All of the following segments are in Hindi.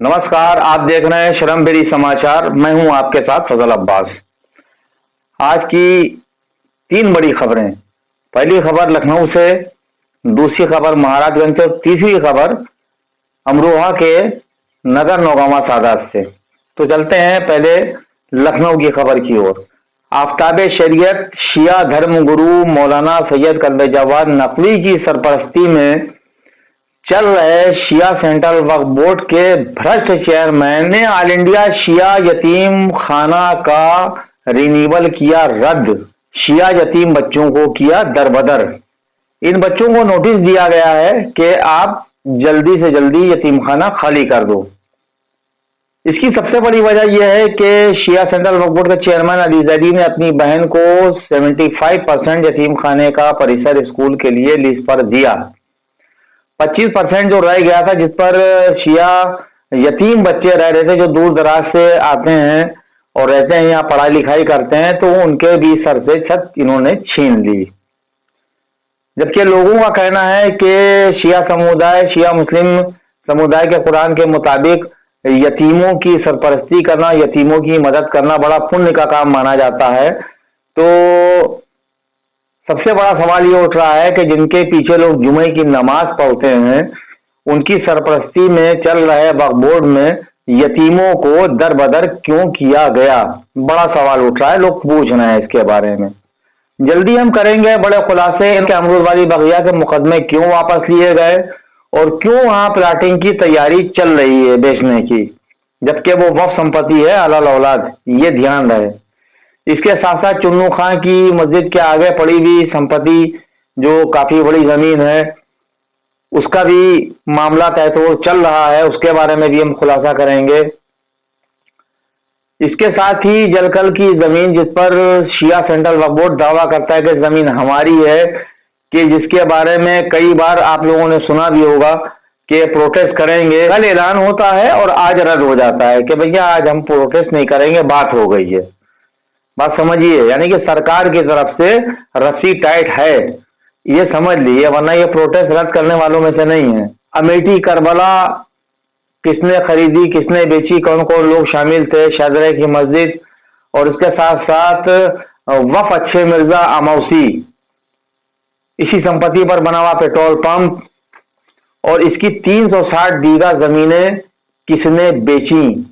नमस्कार, आप देख रहे हैं श्रमबेरी समाचार। मैं हूं आपके साथ फजल अब्बास। आज की तीन बड़ी खबरें। पहली खबर लखनऊ से, दूसरी खबर महाराजगंज से, तीसरी खबर अमरोहा के नगर नौगावा सादात से। तो चलते हैं पहले लखनऊ की खबर की ओर। आफ्ताब शरीयत शिया धर्म गुरु मौलाना सैयद कल्बे नकवी की सरपरस्ती में चल रहे शिया सेंट्रल वक्फ बोर्ड के भ्रष्ट चेयरमैन ने ऑल इंडिया शिया यतीम खाना का रिन्यूअल किया रद्द। शिया यतीम बच्चों को किया दरबदर। इन बच्चों को नोटिस दिया गया है कि आप जल्दी से जल्दी यतीम खाना खाली कर दो। इसकी सबसे बड़ी वजह यह है कि शिया सेंट्रल वक्फ बोर्ड के चेयरमैन अली जैदी ने अपनी बहन को 75% यतीम खाने का परिसर स्कूल के लिए लीज पर दिया। 25% जो रह गया था, जिस पर शिया यतीम बच्चे रह रहे थे, जो दूर दराज से आते हैं और रहते हैं, यहाँ पढ़ाई लिखाई करते हैं, तो उनके भी सर से छत इन्होंने छीन ली। जबकि लोगों का कहना है कि शिया समुदाय, शिया मुस्लिम समुदाय के कुरान के मुताबिक यतीमों की सरपरस्ती करना, यतीमों की मदद करना बड़ा पुण्य का काम माना जाता है। तो सबसे बड़ा सवाल ये उठ रहा है कि जिनके पीछे लोग जुमे की नमाज पढ़ते हैं, उनकी सरपरस्ती में चल रहे वक्फ बोर्ड में यतीमों को दर बदर क्यों किया गया, बड़ा सवाल उठ रहा है। लोग पूछ रहे हैं इसके बारे में। जल्दी हम करेंगे बड़े खुलासे। इनके अमरूद वाली बगिया के मुकदमे क्यों वापस लिए गए और क्यों वहां प्लाटिंग की तैयारी चल रही है बेचने की, जबकि वो वक्फ संपत्ति है अलाल औलाद, ये ध्यान रहे। इसके साथ साथ चुन्नू खां की मस्जिद के आगे पड़ी हुई संपत्ति, जो काफी बड़ी जमीन है, उसका भी मामला तहत चल रहा है, उसके बारे में भी हम खुलासा करेंगे। इसके साथ ही जलकल की जमीन, जिस पर शिया सेंट्रल वक्फ बोर्ड दावा करता है कि जमीन हमारी है, कि जिसके बारे में कई बार आप लोगों ने सुना भी होगा कि प्रोटेस्ट करेंगे, कल ऐलान होता है और आज रद्द हो जाता है कि भैया आज हम प्रोटेस्ट नहीं करेंगे, बात हो गई है। बात समझिए, यानी कि सरकार की तरफ से रस्सी टाइट है, ये समझ लीजिए, वरना ये प्रोटेस्ट रद्द करने वालों में से नहीं है। अमेठी करबला किसने खरीदी, किसने बेची, कौन कौन लोग शामिल थे, शाहजरे की मस्जिद और इसके साथ साथ वफ अच्छे मिर्जा अमौसी, इसी संपत्ति पर बना हुआ पेट्रोल पंप और इसकी 360 बीघा जमीनें किसने बेची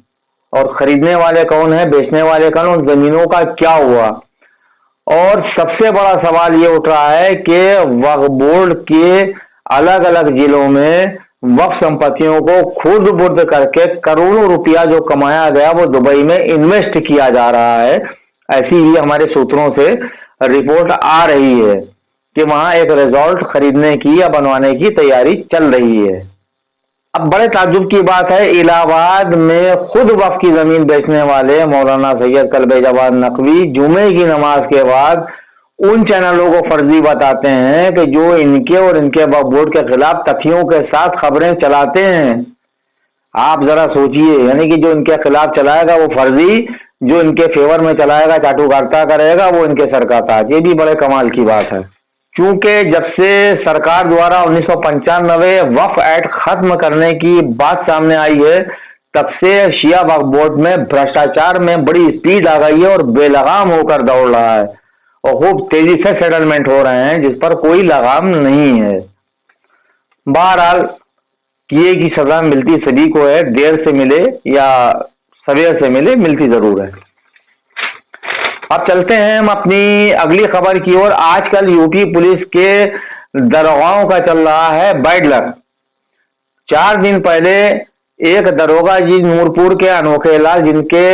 और खरीदने वाले कौन है, बेचने वाले कौन, उन जमीनों का क्या हुआ। और सबसे बड़ा सवाल ये उठ रहा है कि वक्फ बोर्ड के अलग अलग जिलों में वक्फ संपत्तियों को खुद बुर्द करके करोड़ों रुपया जो कमाया गया वो दुबई में इन्वेस्ट किया जा रहा है। ऐसी ही हमारे सूत्रों से रिपोर्ट आ रही है कि वहां एक रिजॉर्ट खरीदने की या बनवाने की तैयारी चल रही है। अब बड़े ताज्जुब की बात है, इलाहाबाद में खुद वक्फ की जमीन बेचने वाले मौलाना सैयद कल्बे नकवी जुमे की नमाज के बाद उन चैनलों को फर्जी बताते हैं कि जो इनके और इनके वक्फ बोर्ड के खिलाफ तथ्यों के साथ खबरें चलाते हैं। आप जरा सोचिए, यानी कि जो इनके खिलाफ चलाएगा वो फर्जी, जो इनके फेवर में चलाएगा, चाटुकारिता करेगा, वो इनके सर का ताज। ये भी बड़े कमाल की बात है, क्योंकि जब से सरकार द्वारा 1995 वक्फ एक्ट खत्म करने की बात सामने आई है, तब से शिया वक्फ बोर्ड में भ्रष्टाचार में बड़ी स्पीड आ गई है और बेलगाम होकर दौड़ रहा है और खूब तेजी से सेटलमेंट हो रहे हैं, जिस पर कोई लगाम नहीं है। बहरहाल किए की सजा मिलती सभी को है, देर से मिले या सवेर से मिले, मिलती जरूर है। अब चलते हैं हम अपनी अगली खबर की ओर। आजकल यूपी पुलिस के दरोगाओं का चल रहा है बैड लक। 4 दिन पहले एक दरोगा जी नूरपुर के अनोखे लाल, जिनके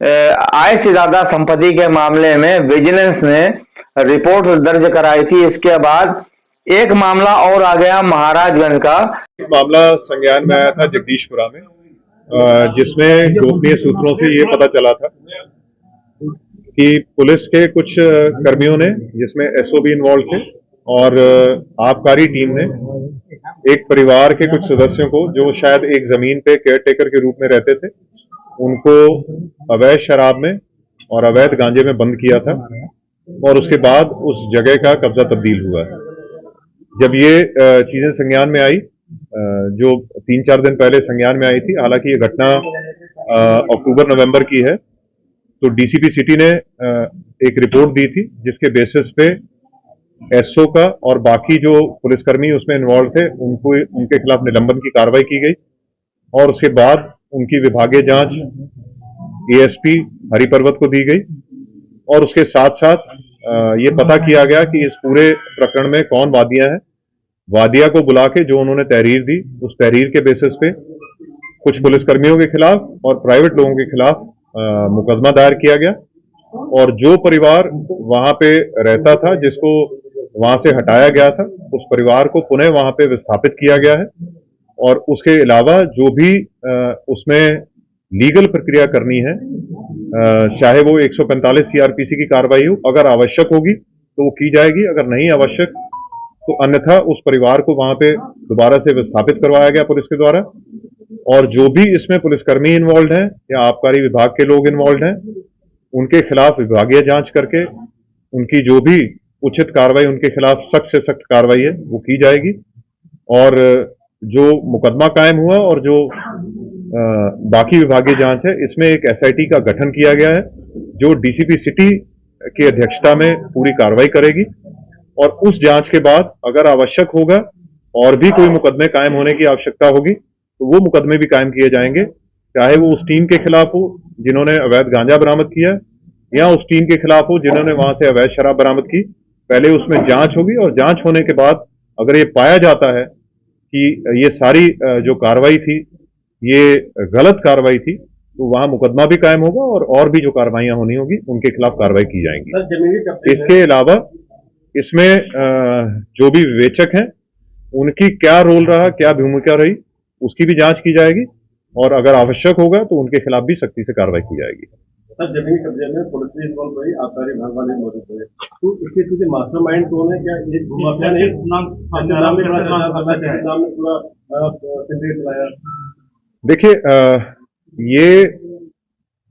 आय से ज्यादा संपत्ति के मामले में विजिलेंस ने रिपोर्ट दर्ज कराई थी, इसके बाद एक मामला और आ गया महाराजगंज का। मामला संज्ञान में आया था जगदीशपुरा में, जिसमें गोपनीय सूत्रों से ये पता चला था कि पुलिस के कुछ कर्मियों ने, जिसमें एसओ भी इन्वॉल्व थे और आबकारी टीम ने, एक परिवार के कुछ सदस्यों को जो शायद एक जमीन पे केयरटेकर के रूप में रहते थे, उनको अवैध शराब में और अवैध गांजे में बंद किया था और उसके बाद उस जगह का कब्जा तब्दील हुआ है। जब ये चीजें संज्ञान में आई जो 3-4 दिन पहले संज्ञान में आई थी। हालांकि ये घटना अक्टूबर-नवंबर की है। तो डीसीपी सिटी ने एक रिपोर्ट दी थी जिसके बेसिस पे एसओ का और बाकी जो पुलिसकर्मी उसमें इन्वॉल्व थे उनके खिलाफ निलंबन की कार्रवाई की गई और उसके बाद उनकी विभागीय जांच एएसपी हरिपर्वत को दी गई और उसके साथ साथ ये पता किया गया कि इस पूरे प्रकरण में कौन वादियां हैं। वादिया को बुला के जो उन्होंने तहरीर दी उस तहरीर के बेसिस पे कुछ पुलिसकर्मियों के खिलाफ और प्राइवेट लोगों के खिलाफ मुकदमा दायर किया गया और जो परिवार वहां पे रहता था जिसको वहां से हटाया गया था उस परिवार को पुनः वहां पे विस्थापित किया गया है और उसके अलावा जो भी उसमें लीगल प्रक्रिया करनी है चाहे वो 145 सीआरपीसी की कार्रवाई हो, अगर आवश्यक होगी तो वो की जाएगी, अगर नहीं आवश्यक तो अन्यथा उस परिवार को वहां पे दोबारा से विस्थापित करवाया गया पुलिस के द्वारा। और जो भी इसमें पुलिसकर्मी इन्वॉल्व हैं या आबकारी विभाग के लोग इन्वॉल्व हैं उनके खिलाफ विभागीय जांच करके उनकी जो भी उचित कार्रवाई उनके खिलाफ सख्त से सख्त कार्रवाई है वो की जाएगी। और जो मुकदमा कायम हुआ और जो बाकी विभागीय जांच है इसमें एक एसआईटी का गठन किया गया है जो डीसीपी सिटी की अध्यक्षता में पूरी कार्रवाई करेगी और उस जांच के बाद अगर आवश्यक होगा और भी कोई मुकदमे कायम होने की आवश्यकता होगी तो वो मुकदमे भी कायम किए जाएंगे, चाहे वो उस टीम के खिलाफ हो जिन्होंने अवैध गांजा बरामद किया या उस टीम के खिलाफ हो जिन्होंने वहां से अवैध शराब बरामद की। पहले उसमें जांच होगी और जांच होने के बाद अगर ये पाया जाता है कि ये सारी जो कार्रवाई थी ये गलत कार्रवाई थी तो वहां मुकदमा भी कायम होगा और भी जो कार्रवाइयां होनी होगी उनके खिलाफ कार्रवाई की जाएंगी। इसके अलावा इसमें जो भी विवेचक हैं उनकी क्या रोल रहा, क्या भूमिका रही, उसकी भी जांच की जाएगी और अगर आवश्यक होगा तो उनके खिलाफ भी सख्ती से कार्रवाई की जाएगी। सर, जमीनी कब्जे में पुलिस भी इन्वॉल्व हुई, आबकारी विभाग वाले मौजूद हुए, तो इसके पीछे मास्टरमाइंड कौन है? क्या ये नाम पूरा चलाया? देखिए, ये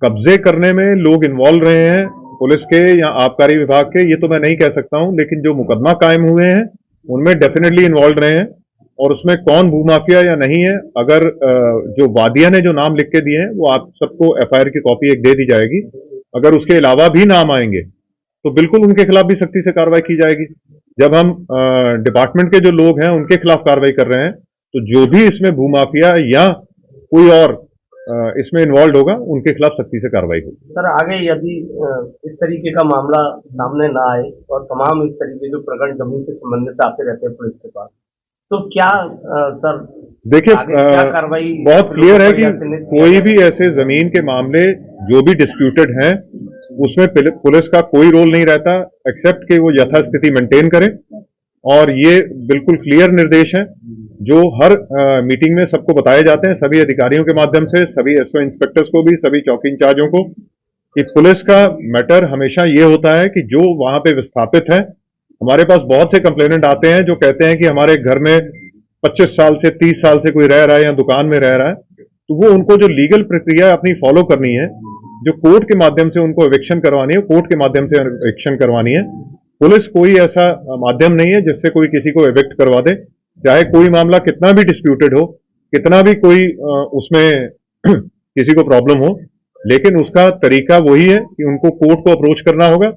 कब्जे करने में लोग इन्वॉल्व रहे हैं पुलिस के या आबकारी विभाग के, ये तो मैं नहीं कह सकता हूं, लेकिन जो मुकदमा कायम हुए हैं उनमें डेफिनेटली इन्वॉल्व रहे हैं और उसमें कौन भूमाफिया या नहीं है, अगर जो वादिया ने जो नाम लिख के दिए हैं वो आप सबको एफआईआर की कॉपी एक दे दी जाएगी। अगर उसके अलावा भी नाम आएंगे तो बिल्कुल उनके खिलाफ भी सख्ती से कार्रवाई की जाएगी। जब हम डिपार्टमेंट के जो लोग हैं उनके खिलाफ कार्रवाई कर रहे हैं तो जो भी इसमें भूमाफिया या कोई और इसमें इन्वॉल्व होगा उनके खिलाफ सख्ती से कार्रवाई होगी। सर, आगे यदि इस तरीके का मामला सामने ना आए और तमाम इस तरीके के प्रकरण जमीन से संबंधित आते रहते हैं पुलिस के पास, तो क्या सर देखिए कार्रवाई बहुत क्लियर है कि कोई भी ऐसे जमीन के मामले जो भी डिस्प्यूटेड हैं उसमें पुलिस का कोई रोल नहीं रहता एक्सेप्ट कि वो यथास्थिति मेंटेन करें और ये बिल्कुल क्लियर निर्देश हैं जो हर मीटिंग में सबको बताए जाते हैं, सभी अधिकारियों के माध्यम से, सभी एसओ इंस्पेक्टर्स को भी, सभी चौकी इंचार्जों को, कि पुलिस का मैटर हमेशा ये होता है कि जो वहां पे विस्थापित है, हमारे पास बहुत से कंप्लेनेंट आते हैं जो कहते हैं कि हमारे घर में 25 साल से 30 साल से कोई रह रहा है या दुकान में रह रहा है, तो वो उनको जो लीगल प्रक्रिया अपनी फॉलो करनी है, जो कोर्ट के माध्यम से उनको एविक्शन करवानी है, कोर्ट के माध्यम से एविक्शन करवानी है। पुलिस कोई ऐसा माध्यम नहीं है जिससे कोई किसी को एविक्ट करवा दे, चाहे कोई मामला कितना भी डिस्प्यूटेड हो, कितना भी कोई उसमें किसी को प्रॉब्लम हो, लेकिन उसका तरीका वही है कि उनको कोर्ट को अप्रोच करना होगा।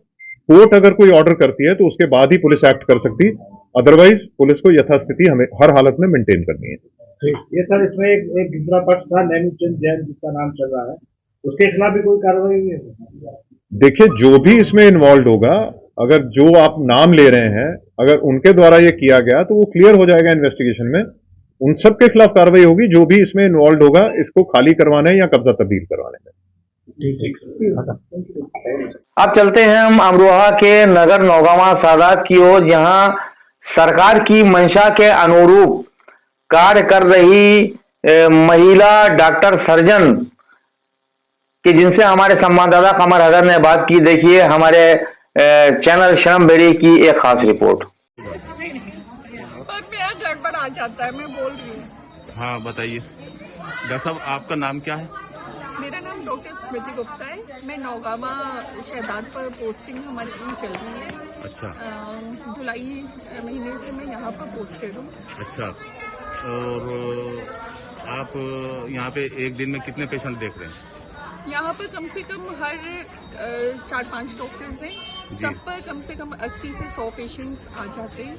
कोर्ट अगर कोई ऑर्डर करती है तो उसके बाद ही पुलिस एक्ट कर सकती है, अदरवाइज पुलिस को यथास्थिति हमें हर हालत में मेंटेन करनी है। ये सर, इसमें एक दूसरा पक्ष था नैमिचंद जैन जिसका नाम चल रहा है, उसके खिलाफ भी कोई कार्रवाई हुई है? देखिए, जो भी इसमें इन्वॉल्व होगा, अगर जो आप नाम ले रहे हैं अगर उनके द्वारा ये किया गया तो वो क्लियर हो जाएगा इन्वेस्टिगेशन में, उन सब के खिलाफ कार्रवाई होगी जो भी इसमें इन्वॉल्व होगा इसको खाली करवाने या कब्जा तब्दील करवाने में। अब चलते हैं हम अमरोहा के नगर नौगावा सादात की ओर, जहां सरकार की मंशा के अनुरूप कार्य कर रही महिला डॉक्टर सर्जन कि जिनसे हमारे संवाददाता कमर हैदर ने बात की। देखिए हमारे चैनल शर्म बेरी की एक खास रिपोर्ट। पर मेरा गड़बड़ आ जाता है, मैं बोल रही हूँ। हाँ बताइए डॉक्टर साहब, आपका नाम क्या है? मेरा नाम डॉक्टर स्मृति गुप्ता है। मैं नौगावा शहदाद पर पोस्टिंग हमारी चल रही है। अच्छा। जुलाई महीने से मैं यहाँ पर पोस्टेड हूँ। अच्छा। और आप यहाँ पे एक दिन में कितने पेशेंट देख रहे हैं? यहाँ पर कम से कम हर 4-5 डॉक्टर्स हैं, सब पर कम से कम 80 से 100 पेशेंट्स आ जाते हैं।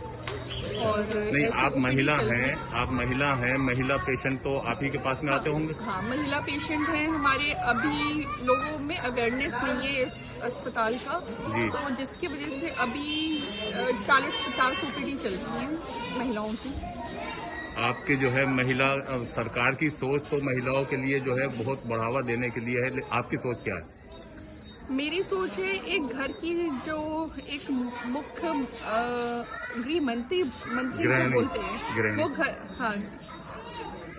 और नहीं, ऐसे आप OPD महिला चल रहे हैं, आप महिला हैं, महिला पेशेंट तो आप ही के पास में आते होंगे? हाँ, महिला पेशेंट हैं हमारे। अभी लोगों में अवेयरनेस नहीं है इस अस्पताल का, जी। तो जिसकी वजह से अभी 40-50 OPD चल रही हैं महिलाओं की। आपके जो है महिला सरकार की सोच तो महिलाओं के लिए जो है बहुत बढ़ावा देने के लिए है, आपकी सोच क्या है? मेरी सोच है एक घर की जो एक मुख्य गृह मंत्री जो गृहिणी, बोलते हैं गृहिणी। वो घर, हाँ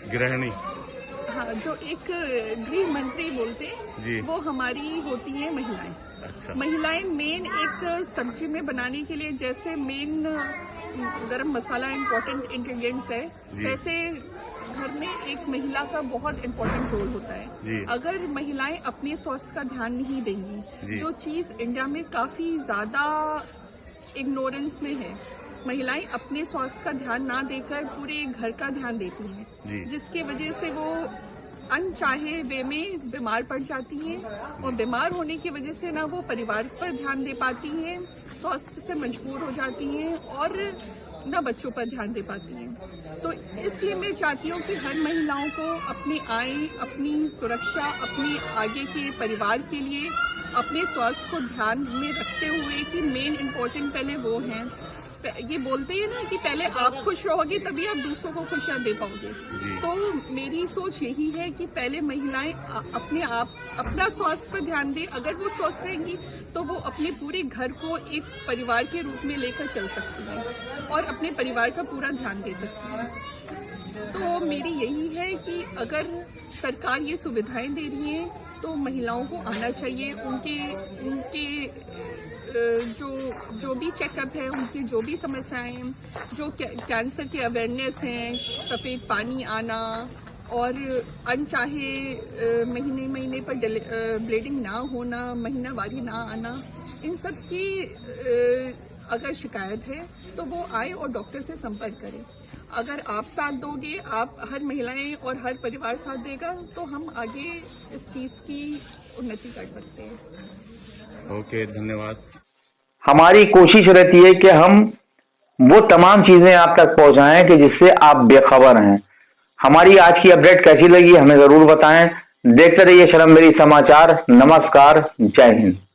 गृहिणी, हाँ, जो एक गृह मंत्री बोलते जी। हैं वो हमारी होती हैं महिलाएं। अच्छा, महिलाएं मेन एक सब्जी में बनाने के लिए जैसे मेन गरम मसाला इम्पोर्टेंट इंग्रेडिएंट्स है, जी। वैसे घर में एक महिला का बहुत इम्पोर्टेंट रोल होता जी। है। अगर महिलाएं अपने स्वास्थ्य का ध्यान नहीं जी। देंगी, जो चीज इंडिया में काफी ज्यादा इग्नोरेंस में है, महिलाएं अपने स्वास्थ्य का ध्यान ना देकर पूरे घर का ध्यान देती जी। हैं, जिसकी वजह से वो अनचाहे वे में बीमार पड़ जाती हैं, और बीमार होने की वजह से ना वो परिवार पर ध्यान दे पाती हैं, स्वास्थ्य से मजबूर हो जाती हैं और ना बच्चों पर ध्यान दे पाती हैं। तो इसलिए मैं चाहती हूँ कि हर महिलाओं को अपनी आय, अपनी सुरक्षा, अपने आगे के परिवार के लिए अपने स्वास्थ्य को ध्यान में रखते हुए कि मेन इम्पोर्टेंट पहले वो हैं। ये बोलते हैं ना कि पहले आप खुश रहोगे तभी आप दूसरों को खुशियाँ दे पाओगे। तो मेरी सोच यही है कि पहले महिलाएं अपने आप अपना स्वास्थ्य पर ध्यान दें। अगर वो स्वस्थ रहेंगी तो वो अपने पूरे घर को एक परिवार के रूप में लेकर चल सकती हैं और अपने परिवार का पूरा ध्यान दे सकती हैं। तो मेरी यही है कि अगर सरकार ये सुविधाएं दे रही है तो महिलाओं को आना चाहिए। उनके जो भी चेकअप है, उनकी जो भी समस्याएं हैं, जो कैंसर के अवेयरनेस हैं, सफ़ेद पानी आना और अनचाहे महीने पर ब्लीडिंग ना होना, महीनावारी ना आना, इन सब की अगर शिकायत है तो वो आए और डॉक्टर से संपर्क करें। अगर आप साथ दोगे, आप हर महिलाएं और हर परिवार साथ देगा तो हम आगे इस चीज़ की उन्नति कर सकते हैं। ओके, धन्यवाद। हमारी कोशिश रहती है कि हम वो तमाम चीजें आप तक पहुंचाएं कि जिससे आप बेखबर हैं। हमारी आज की अपडेट कैसी लगी हमें जरूर बताएं। देखते रहिए शर्मवेरी समाचार। नमस्कार, जय हिंद।